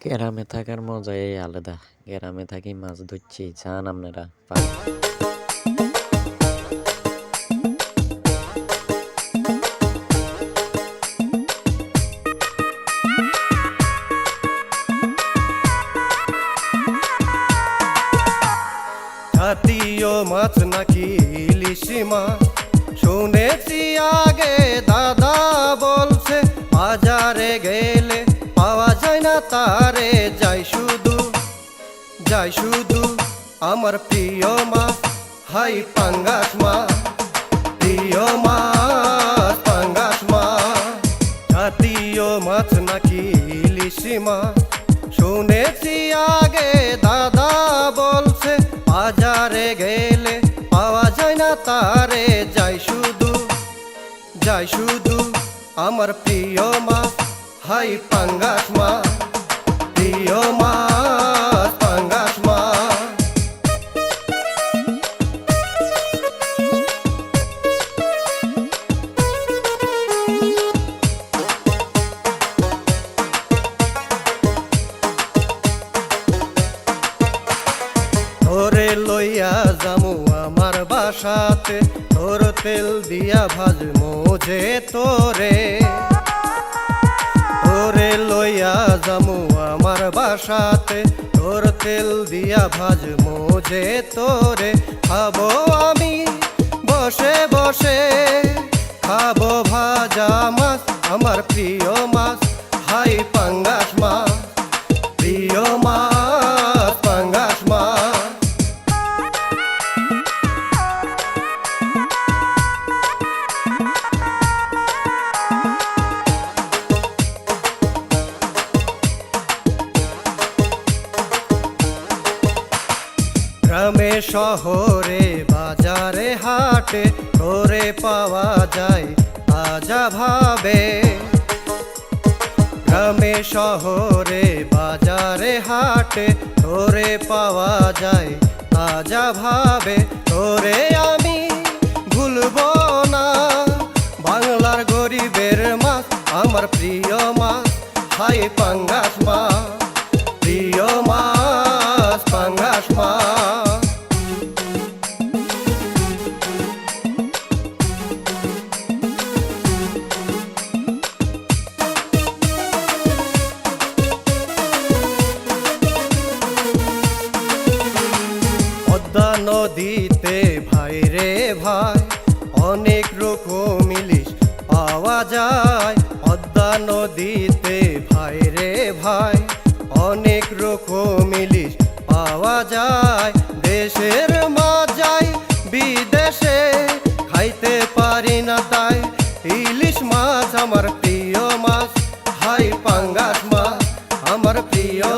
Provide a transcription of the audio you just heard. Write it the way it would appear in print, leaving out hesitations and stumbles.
গ্রামে থাকার মজাই আলাদা। গ্রামে থাকি মাছ ধরছি, চান আপনারা? জাতীয় মাছ নাকি ইলিশি মাছ, শুনেছি আগে দাদা বলছে, বাজারে গেলে পাওয়া যায় না তারে, যাই শুধু আমার প্রিয় মাছ, হাই পাঙ্গাস মাছ, প্রিয় মাছ পাঙ্গাস মাছ। জাতীয় মাছ নাকি ইলিশি মাছ, শুনেছি আগে দাদা বলছে, বাজারে গেলে পাওয়া যায় না তারে, যাই শুধু আমার প্রিয় মাছ, হাই পাঙ্গাস মাছ, প্রিয় মাছ পাঙ্গাস মাছ। তোরে লইয়া যামু আমার বাসাতে, তোর তেল দিয়া ভাজমু যে তোরে লইয়া যামু আমার বাসাতে, তোর তেল দিয়া ভাজমু যে তোরে, খাবো আমি বসে বসে, খাবো ভাজা মাছ আমার প্রিয় মাছ, হাই পাঙ্গাস মাছ, প্রিয় মাছ পাঙ্গাস মাছ। গ্রামে শহরে বাজারে হাটে, তোরে পাওয়া যায় তাজা ভাবে, গ্রামে শহরে বাজারে হাটে, তোরে পাওয়া যায় তাজা ভাবে, তোরে আমি ভুলবো না, বাংলার গরিবের মাছ আমার প্রিয় মাছ, হাই পাঙ্গাস মাছ, প্রিয় মাছ পাঙ্গাস মাছ। পদ্মা নদীতে ভাই রে ভাই, অনেক রকম ইলিশ পাওয়া যায়, পদ্মা নদীতে ভাই রে ভাই, অনেক রকম ইলিশ পাওয়া যায়, দেশের মাছ যাই বিদেশে, খাইতে পারি না তাই ইলিশ মাছ আমার প্রিয় মাছ, হাই পাঙ্গাস মাছ আমার প্রিয়